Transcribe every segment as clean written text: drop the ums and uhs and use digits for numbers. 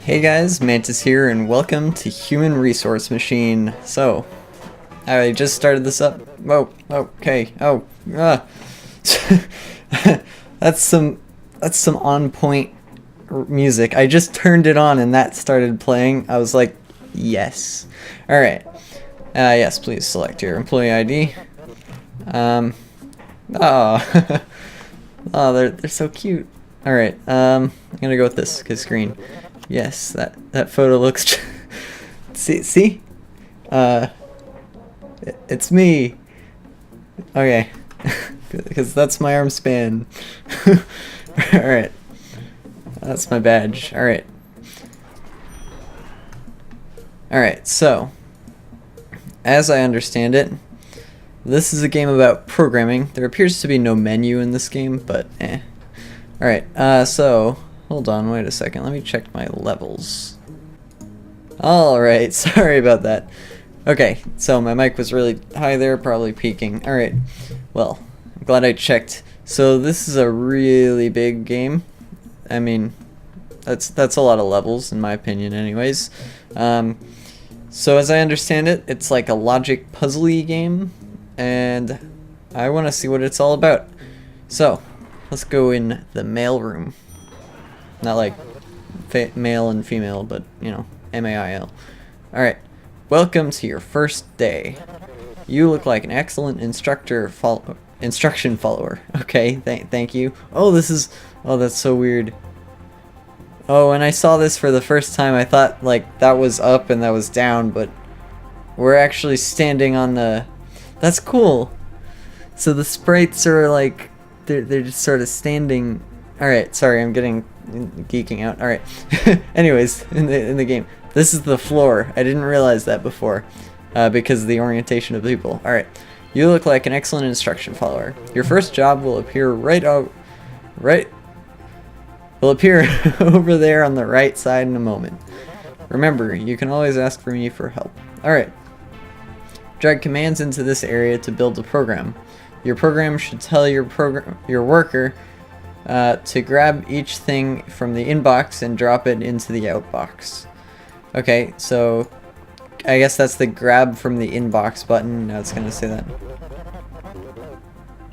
Hey guys, Mantis here, and welcome to Human Resource Machine. So, I just started this up. Oh, okay. Oh, that's some on point music. I just turned it on and that started playing. I was like, yes. All right. Yes, please select your employee ID. Oh, oh, they're so cute. All right. I'm gonna go with this cause green. Yes, that photo looks. see, it's me. Okay, because that's my arm span. All right, that's my badge. All right. All right. So, as I understand it, this is a game about programming. There appears to be no menu in this game, but eh. All right. So. Hold on, wait a second. Let me check my levels. Alright, sorry about that. Okay, so my mic was really high there, probably peaking. Alright, well, I'm glad I checked. So this is a really big game. I mean, that's a lot of levels, in my opinion anyways. So as I understand it, it's like a logic puzzly game, and I want to see what it's all about. So, let's go in the mailroom. Not like male and female, but, you know, M-A-I-L. Alright, welcome to your first day. You look like an excellent instruction follower. Okay, thank you. Oh, that's so weird. Oh, and I saw this for the first time. I thought, like, that was up and that was down, but we're actually standing on the... That's cool. So the sprites are, like, they're just sort of standing... Alright, sorry, I'm geeking out. Alright. Anyways, in the game. This is the floor. I didn't realize that before. Because of the orientation of the people. Alright. You look like an excellent instruction follower. Your first job will appear will appear over there on the right side in a moment. Remember, you can always ask for me for help. Alright. Drag commands into this area to build a program. Your program should tell your worker to grab each thing from the inbox and drop it into the outbox. Okay, so I guess that's the grab from the inbox button. Now it's gonna say that.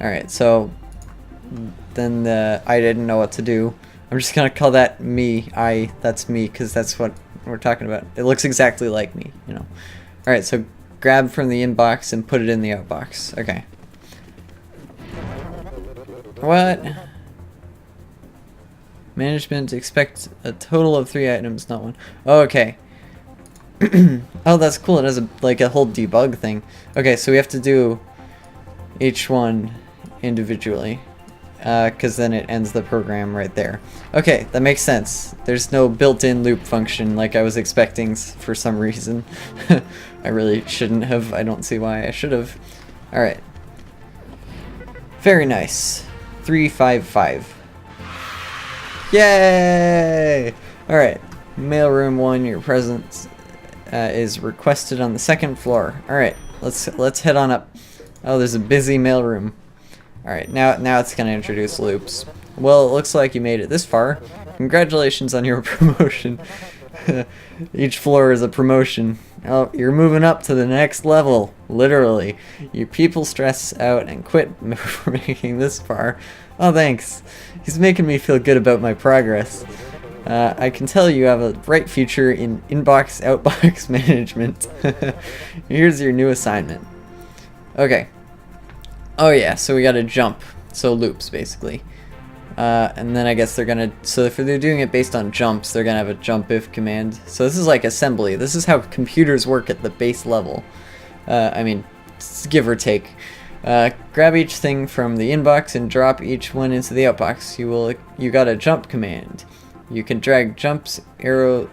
Alright, so then I didn't know what to do. I'm just gonna call that me. That's me, because that's what we're talking about. It looks exactly like me, you know. Alright, so grab from the inbox and put it in the outbox. Okay. What? Management expect a total of 3 items, not 1. Oh, okay. Oh, that's cool. It has a whole debug thing. Okay, so we have to do each one individually, because then it ends the program right there. Okay, that makes sense. There's no built-in loop function like I was expecting for some reason. I really shouldn't have. I don't see why I should have. Alright. Very nice. 355. Yay! Alright, mailroom 1, your presence is requested on the 2nd floor. Alright, let's head on up. Oh, there's a busy mailroom. Alright, now it's gonna introduce loops. Well, it looks like you made it this far. Congratulations on your promotion. Each floor is a promotion. Oh, you're moving up to the next level, literally. You people stress out and quit for making this far. Oh, thanks. He's making me feel good about my progress. I can tell you have a bright future in outbox management. Here's your new assignment. Okay. Oh yeah, so we gotta jump. So loops, basically. And then I guess they're gonna... So if they're doing it based on jumps, they're gonna have a jump if command. So this is like assembly. This is how computers work at the base level. I mean, give or take. Grab each thing from the inbox and drop each one into the outbox. You got a jump command. You can drag jumps arrow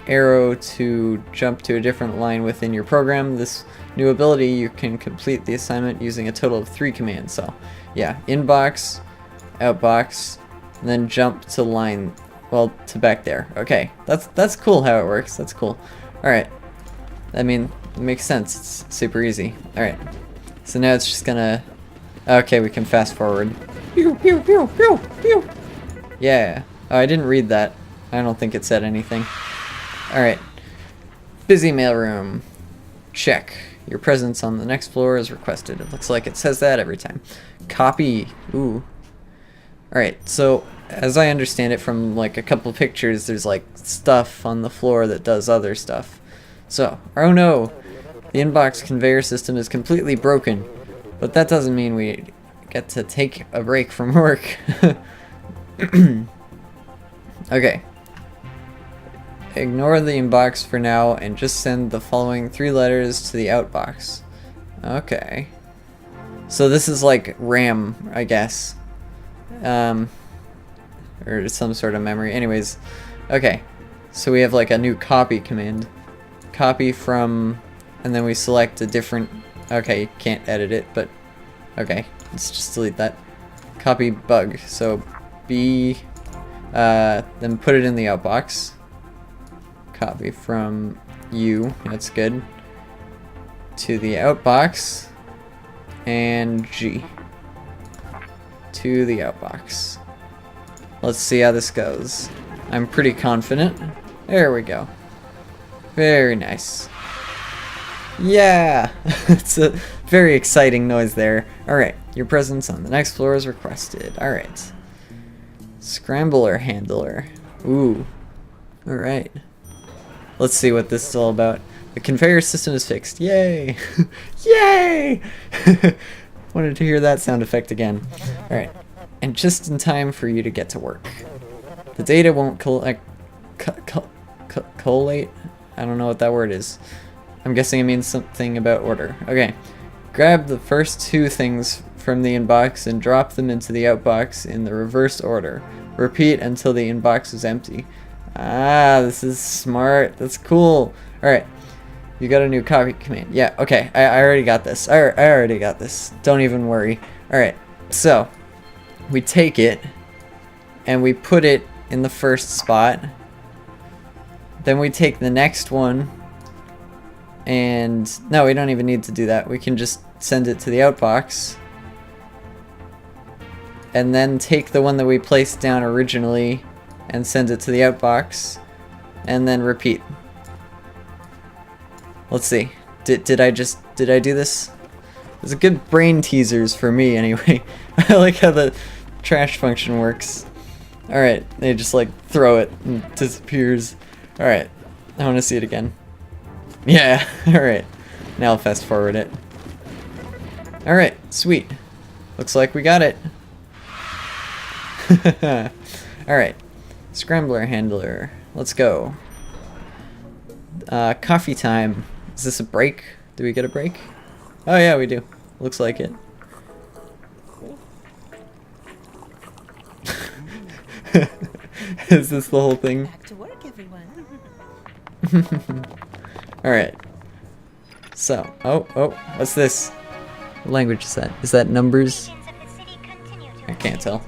to jump to a different line within your program. This new ability, you can complete the assignment using a total of 3 commands. So yeah, inbox, outbox, and then jump to line, well, to back there. Okay, that's cool how it works. That's cool. All right, I mean, it makes sense. It's super easy. All right, so now it's just gonna... Okay, we can fast forward. Pew, pew, pew, pew, pew. Yeah. Oh, I didn't read that. I don't think it said anything. Alright. Busy mailroom. Check. Your presence on the next floor is requested. It looks like it says that every time. Copy. Ooh. Alright, so as I understand it from like a couple pictures, there's like stuff on the floor that does other stuff. So, oh no! The inbox conveyor system is completely broken. But that doesn't mean we get to take a break from work. Okay. Ignore the inbox for now and just send the following 3 letters to the outbox. Okay. So this is like RAM, I guess. Or some sort of memory. Anyways, okay. So we have like a new copy command. Copy from, and then we select a different, okay, you can't edit it, but okay, let's just delete that. Copy bug. So B, then put it in the outbox. Copy from U, that's good, to the outbox, and G to the outbox. Let's see how this goes. I'm pretty confident. There we go. Very nice. Yeah! It's a very exciting noise there. Alright, your presence on the next floor is requested. Alright. Scrambler handler. Ooh. Alright. Let's see what this is all about. The conveyor system is fixed. Yay! Yay! Wanted to hear that sound effect again. Alright. And just in time for you to get to work. The data won't collate. I don't know what that word is. I'm guessing it means something about order. Okay. Grab the first 2 things from the inbox and drop them into the outbox in the reverse order. Repeat until the inbox is empty. Ah, this is smart. That's cool. Alright. You got a new copy command. Yeah, okay. I already got this. I already got this. Don't even worry. Alright. So, we take it and we put it in the first spot. Then we take the next one and no, we don't even need to do that. We can just send it to the outbox and then take the one that we placed down originally and send it to the outbox and then repeat. Let's see. Did I do this? It's a good brain teasers for me anyway. I like how the trash function works. Alright, they just like throw it and it disappears. Alright, I want to see it again. Yeah, alright. Now I'll fast forward it. Alright, sweet. Looks like we got it. Alright, scrambler handler. Let's go. Coffee time. Is this a break? Do we get a break? Oh yeah, we do. Looks like it. Is this the whole thing? Back to work, everyone. Alright. So, oh, what's this? What language is that? Is that numbers? I can't tell.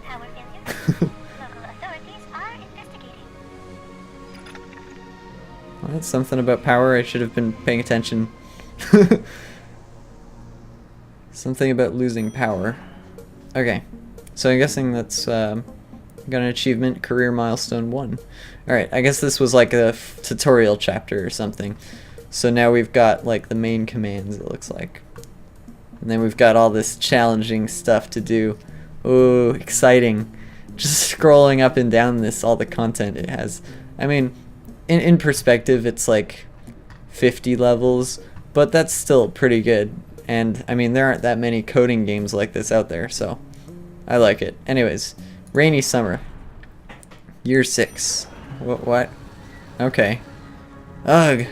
Well, that's something about power. I should have been paying attention. Something about losing power. Okay. So I'm guessing that's got an achievement, career milestone 1. Alright, I guess this was like a tutorial chapter or something. So now we've got like the main commands, it looks like. And then we've got all this challenging stuff to do. Ooh, exciting. Just scrolling up and down this, all the content it has. I mean, in perspective, it's like 50 levels, but that's still pretty good. And I mean, there aren't that many coding games like this out there, so I like it. Anyways, rainy summer. Year 6. What? Okay. Ugh.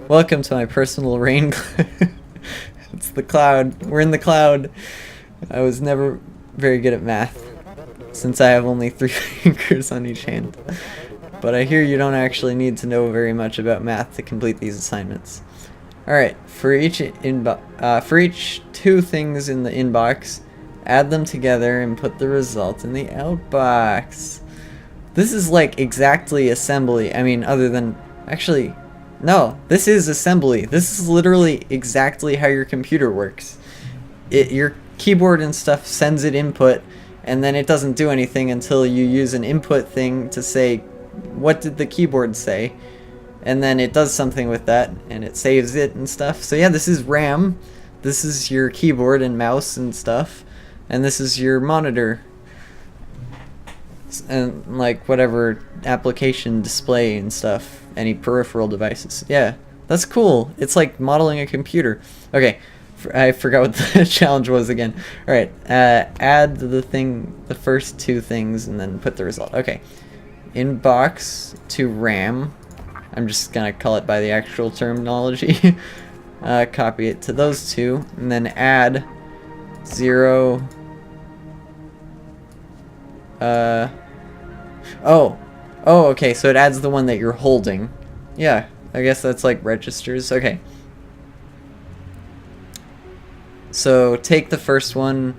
Welcome to my personal rain cloud. It's the cloud. We're in the cloud. I was never very good at math, since I have only 3 fingers on each hand. But I hear you don't actually need to know very much about math to complete these assignments. Alright, for each 2 things in the inbox, add them together and put the result in the outbox. This is like exactly assembly. I mean, other than... Actually, no, this is assembly. This is literally exactly how your computer works. Your keyboard and stuff sends it input, and then it doesn't do anything until you use an input thing to say, what did the keyboard say? and then it does something with that, and it saves it and stuff. So yeah, this is RAM. This is your keyboard and mouse and stuff, and this is your monitor and like whatever application display and stuff, any peripheral devices. Yeah, that's cool. It's like modeling a computer. Okay, I forgot what the challenge was again. All right, add the first two things, and then put the result. Okay, inbox to RAM. I'm just gonna call it by the actual terminology. Copy it to those two, and then add 0. Oh, okay, so it adds the one that you're holding. Yeah, I guess that's like registers. Okay. So take the first one,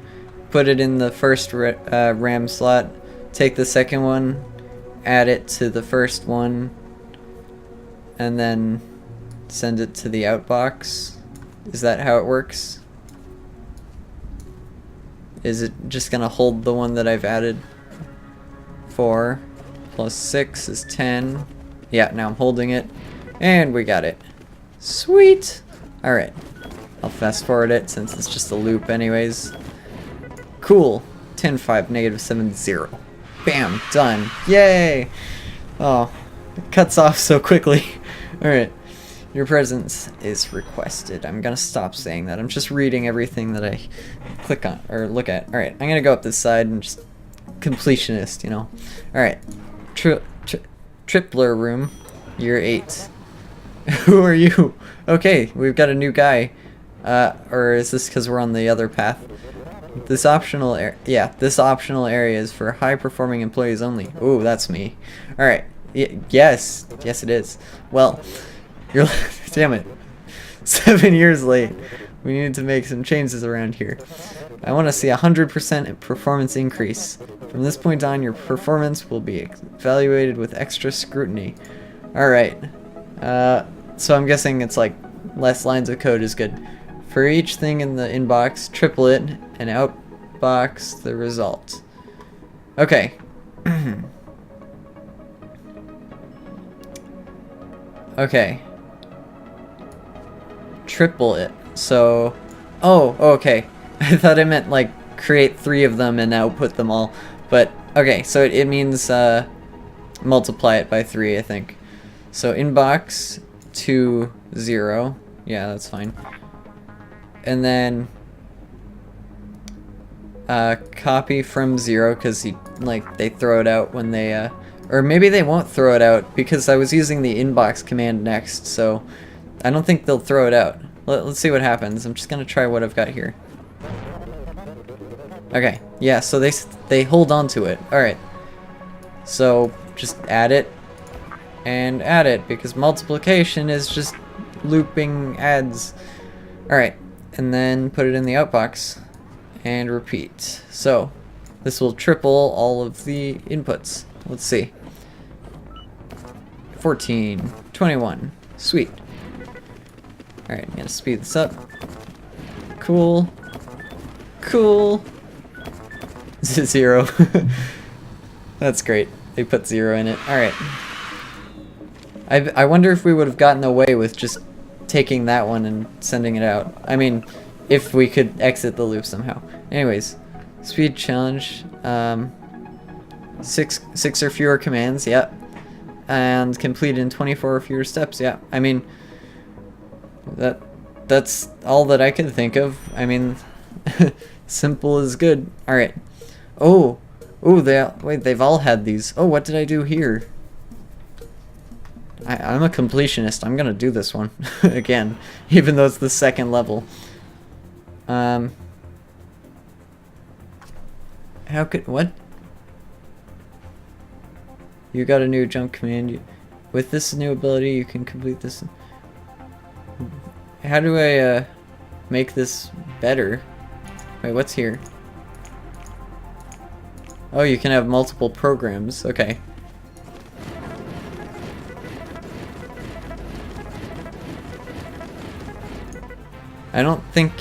put it in the first RAM slot, take the second one, add it to the first one, and then send it to the outbox. Is that how it works? Is it just gonna hold the one that I've added? 4 plus 6 is 10. Yeah, now I'm holding it, and we got it. Sweet! Alright, I'll fast forward it since it's just a loop anyways. Cool. 10, 5, negative 7, 0. Bam, done. Yay! Oh, it cuts off so quickly. Alright, your presence is requested. I'm gonna stop saying that. I'm just reading everything that I click on or look at. Alright, I'm gonna go up this side and just completionist, you know. Alright, tripler room, year 8. Who are you? Okay, we've got a new guy. Or is this because we're on the other path? This optional this optional area is for high-performing employees only. Ooh, that's me. Alright, yes it is. Well, you're damn it. 7 years late. We need to make some changes around here. I want to see 100% performance increase. From this point on, your performance will be evaluated with extra scrutiny. Alright. So I'm guessing it's like less lines of code is good. For each thing in the inbox, triple it and outbox the result. Okay. Okay. Triple it. So, oh, okay. I thought it meant like create 3 of them and output them all. But, okay, so it means multiply it by 3, I think. So inbox to 0. Yeah, that's fine. And then copy from 0 because they throw it out when they or maybe they won't throw it out because I was using the inbox command next, so I don't think they'll throw it out. Let's see what happens. I'm just gonna try what I've got here. Okay, yeah, so they hold on to it. Alright, so just add it and add it because multiplication is just looping adds. Alright, and then put it in the outbox and repeat. So this will triple all of the inputs. Let's see. 14, 21, sweet. Alright, I'm gonna speed this up. Cool. Cool. 0. That's great. They put 0 in it. Alright. I wonder if we would have gotten away with just taking that one and sending it out. I mean, if we could exit the loop somehow. Anyways, speed challenge. 6 or fewer commands, yep. And complete in 24 or fewer steps, yeah. I mean, that's all that I can think of. I mean, simple is good. Alright. Oh, they've all had these. Oh, what did I do here? I'm a completionist. I'm gonna do this one again, even though it's the second level. How could, what? You got a new jump command. With this new ability, you can complete this. How do I, make this better? Wait, what's here? Oh, you can have multiple programs. Okay. I don't think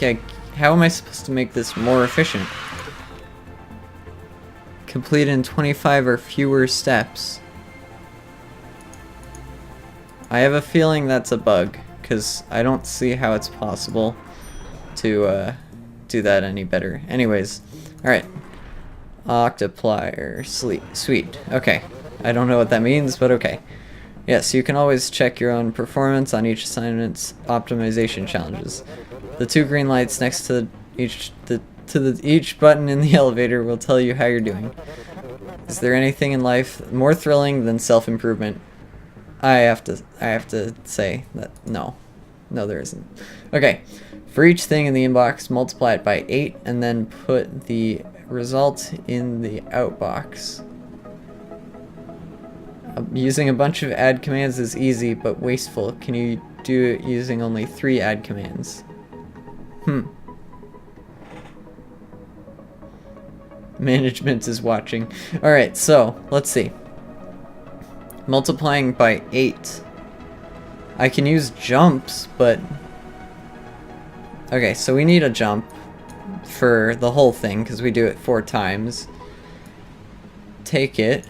how am I supposed to make this more efficient? Complete in 25 or fewer steps. I have a feeling that's a bug, because I don't see how it's possible to do that any better. Anyways, alright. Octuplier, sweet. Okay. I don't know what that means, but okay. Yes, you can always check your own performance on each assignment's optimization challenges. The 2 green lights next to each button in the elevator will tell you how you're doing. Is there anything in life more thrilling than self-improvement? I have to say that no, there isn't. Okay, for each thing in the inbox, multiply it by 8 and then put the result in the outbox. Using a bunch of add commands is easy but wasteful. Can you do it using only 3 add commands? Management is watching. Alright, so let's see. Multiplying by 8. I can use jumps, but... Okay, so we need a jump for the whole thing, because we do it 4 times. Take it.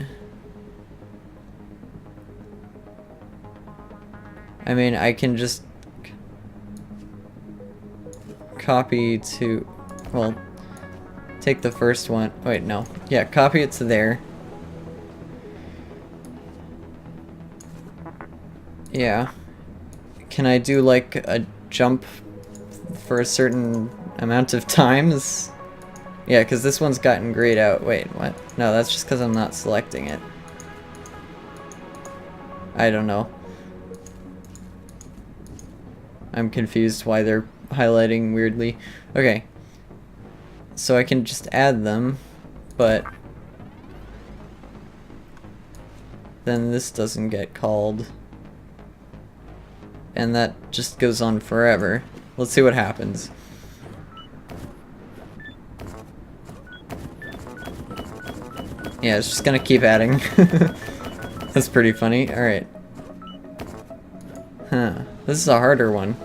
I mean, I can just copy to... Well, take the first one. Wait, no. Yeah, copy it to there. Yeah. Can I do like a jump for a certain amount of times? Yeah, because this one's gotten grayed out. Wait, what? No, that's just because I'm not selecting it. I don't know. I'm confused why they're highlighting weirdly. Okay. So I can just add them, but then this doesn't get called. And that just goes on forever. Let's see what happens. Yeah, it's just gonna keep adding. That's pretty funny. Alright. Huh. This is a harder one.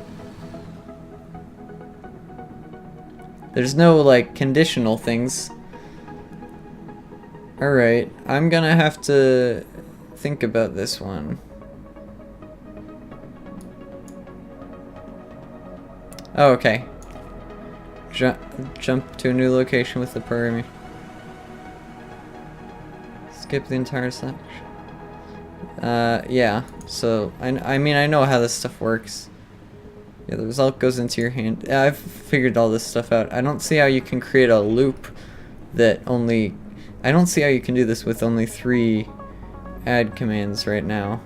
There's no, like, conditional things. Alright, I'm gonna have to think about this one. Oh, okay. Jump to a new location with the programming. Skip the entire section. Yeah. So, I mean, I know how this stuff works. Yeah, the result goes into your hand. Yeah, I've figured all this stuff out. I don't see how you can create a loop that only... I don't see how you can do this with only 3 add commands right now.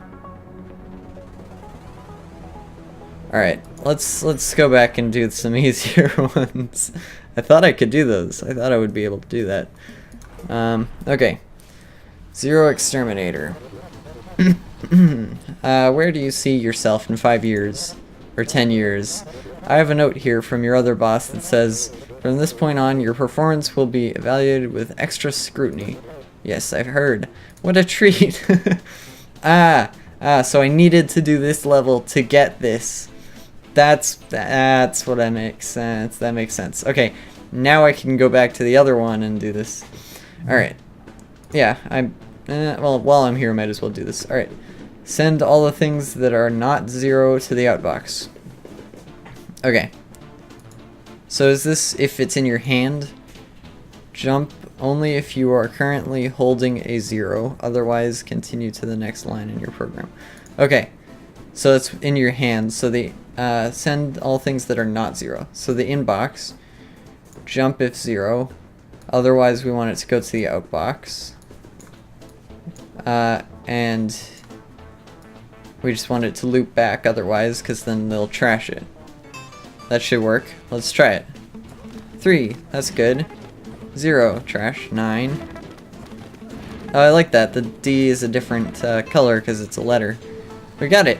Alright, let's go back and do some easier ones. I thought I could do those. I thought I would be able to do that. Okay. 0 Exterminator. Where do you see yourself in 5 years? Or 10 years? I have a note here from your other boss that says, from this point on, your performance will be evaluated with extra scrutiny. Yes, I've heard. What a treat. So I needed to do this level to get this. That's what that makes sense. That makes sense. Okay, now I can go back to the other one and do this. Alright. Yeah, well, while I'm here, I might as well do this. Alright. Send all the things that are not 0 to the outbox. Okay. So is this if it's in your hand? Jump only if you are currently holding a 0. Otherwise, continue to the next line in your program. Okay. So it's in your hand. So the send all things that are not 0. So the inbox. Jump if 0. Otherwise, we want it to go to the outbox. And we just want it to loop back otherwise, because then they'll trash it. That should work. Let's try it. 3, that's good. 0, trash. 9. Oh, I like that. The D is a different color because it's a letter. We got it.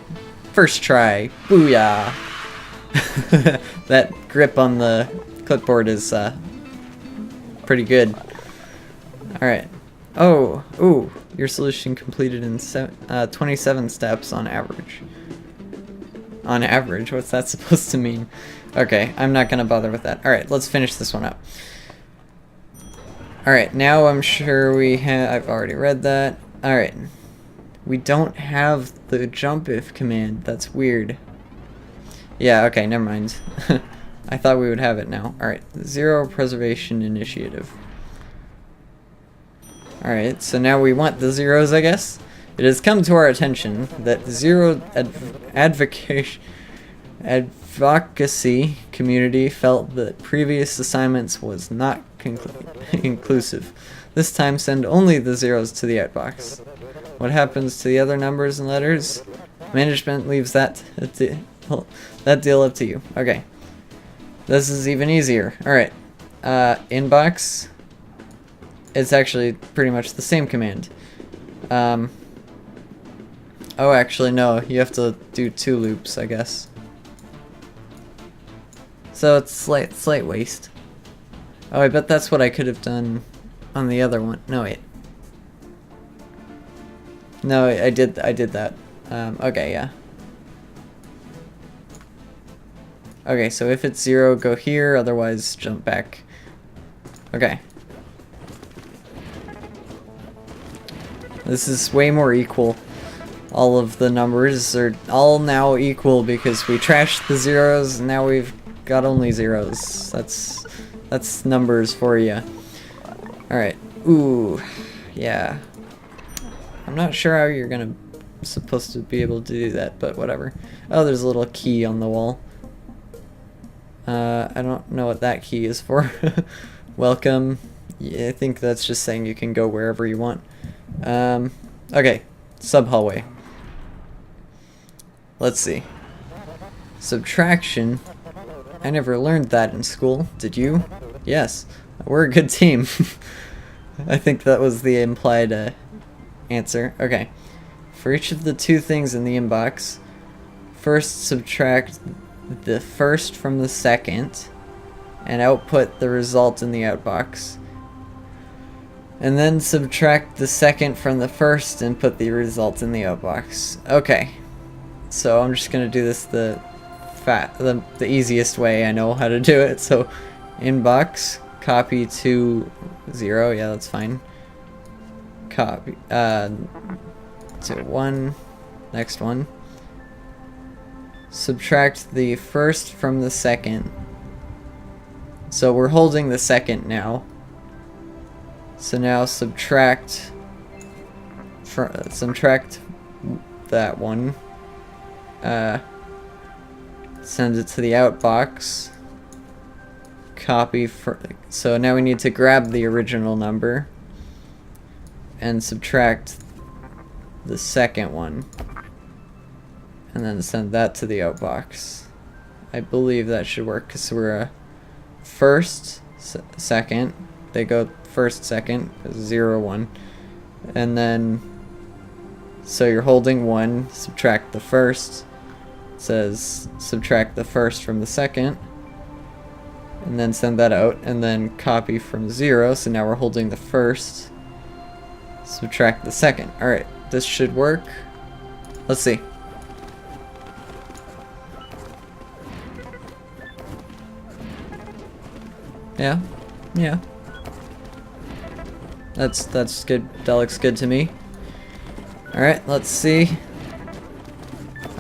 First try. Booyah! That grip on the clipboard is pretty good. Alright. Oh, ooh. Your solution completed in 27 steps on average. On average? What's that supposed to mean? Okay, I'm not gonna bother with that. Alright, let's finish this one up. Alright, now I'm sure we have... I've already read that. Alright. We don't have the jump if command. That's weird. Yeah, okay, never mind. I thought we would have it now. Alright, 0 preservation initiative. Alright, so now we want the zeros, I guess. It has come to our attention that the zero advocacy community felt that previous assignments was not inclusive. This time send only the zeros to the outbox. What happens to the other numbers and letters? Management leaves that deal up to you. Okay. This is even easier. Alright. Inbox. It's actually pretty much the same command. Oh, actually, no. You have to do 2 loops, I guess. So it's slight waste. Oh, I bet that's what I could have done on the other one. No, wait. No, I did that. Okay, yeah. Okay, so if it's 0, go here, otherwise jump back. Okay. This is way more equal. All of the numbers are all now equal because we trashed the zeros, and now we've got only zeros. That's numbers for you. Alright. Ooh. Yeah. I'm not sure how you're supposed to be able to do that, but whatever. Oh, there's a little key on the wall. I don't know what that key is for. Welcome. Yeah, I think that's just saying you can go wherever you want. Okay. Sub-hallway. Let's see. Subtraction. I never learned that in school. Did you? Yes. We're a good team. I think that was the implied answer. Okay. For each of the 2 things in the inbox, first subtract the first from the second and output the result in the outbox. And then subtract the second from the first and put the result in the outbox. Okay. So I'm just gonna do this the easiest way I know how to do it. So inbox, copy to 0, yeah, that's fine. Copy to 1, next one. Subtract the first from the second. So we're holding the second now. So now subtract that one. Send it to the outbox. Copy so now we need to grab the original number and subtract the second one. And then send that to the outbox. I believe that should work because we're a first, second. They go first, second, 0, 1. And then, so you're holding 1, subtract the first. It says subtract the first from the second. And then send that out. And then copy from 0. So now we're holding the first. Subtract the second. Alright, this should work. Let's see. Yeah, yeah. That's good. That looks good to me. Alright, let's see.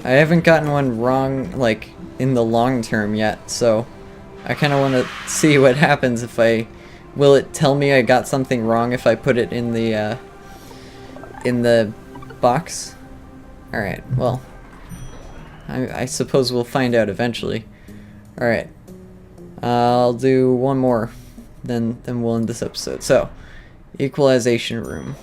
I haven't gotten one wrong, like, in the long term yet, so I kind of want to see what happens if I... Will it tell me I got something wrong if I put it in the box? Alright, well, I suppose we'll find out eventually. Alright. I'll do one more, then we'll end this episode. So, equalization room.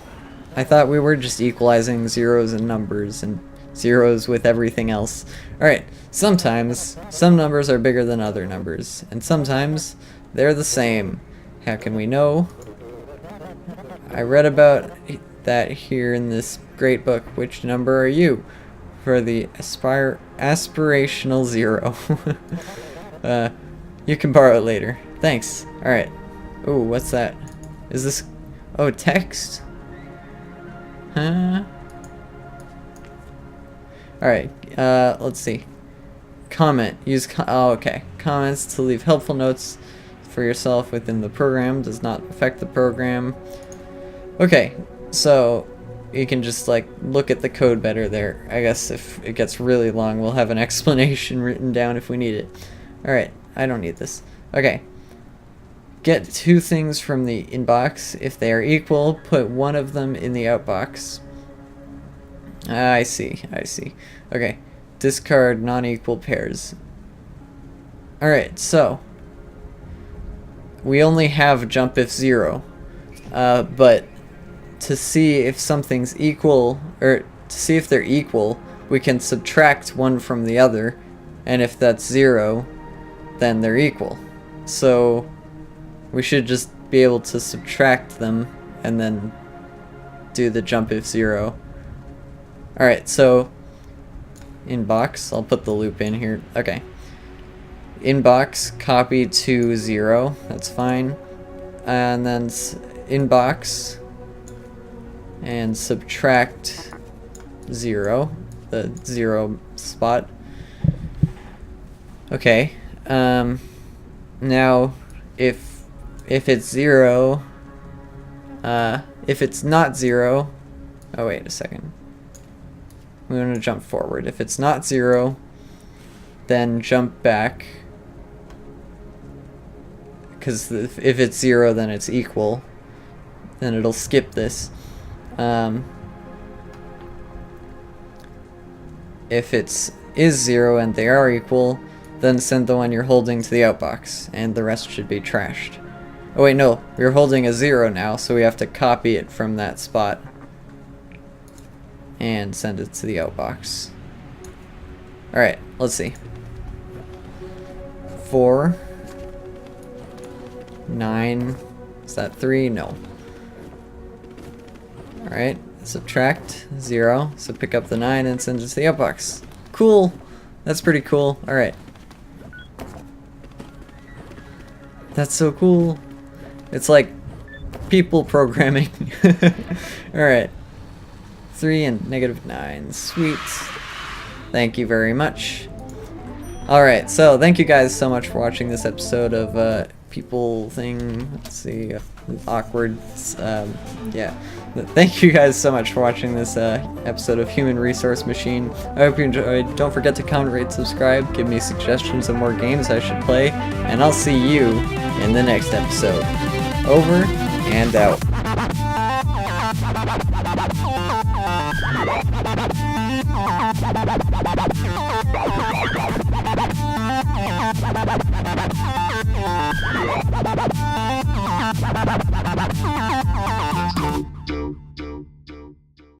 I thought we were just equalizing zeros and numbers and zeros with everything else. Alright, sometimes some numbers are bigger than other numbers, and sometimes they're the same. How can we know? I read about that here in this great book. Which number are you? For the aspirational 0. You can borrow it later. Thanks. Alright. Ooh, what's that? Is this... Oh, text? Huh? Alright, let's see. Comment. Use oh, okay. Comments to leave helpful notes for yourself within the program. Does not affect the program. Okay, so you can just like look at the code better there. I guess if it gets really long, we'll have an explanation written down if we need it. Alright, I don't need this. Okay. Get 2 things from the inbox. If they are equal, put one of them in the outbox. I see. Okay. Discard non-equal pairs. Alright, so we only have jump if 0. But to see if something's equal, or to see if they're equal, we can subtract one from the other, and if that's 0, then they're equal. So we should just be able to subtract them and then do the jump if 0. Alright, so inbox, I'll put the loop in here. Okay. Inbox, copy to 0, that's fine. And then inbox and subtract 0, the 0 spot. Okay. Now if it's 0, if it's not 0, oh wait a second. I'm going to jump forward. If it's not 0, then jump back. Because if it's 0, then it's equal. Then it'll skip this. If it is 0 and they are equal, then send the one you're holding to the outbox, and the rest should be trashed. Oh wait, no, we're holding a 0 now, so we have to copy it from that spot and send it to the outbox. Alright, let's see. 4, 9, is that 3? No. Alright, subtract 0, so pick up the 9 and send it to the outbox. Cool! That's pretty cool. Alright. That's so cool. It's like people programming. Alright. 3 and -9. Sweet. Thank you very much. Alright, so thank you guys so much for watching this episode of people thing. Let's see. Awkward. Yeah. Thank you guys so much for watching this episode of Human Resource Machine. I hope you enjoyed. Don't forget to comment, rate, subscribe, give me suggestions of more games I should play, and I'll see you in the next episode. Over and out. Bye.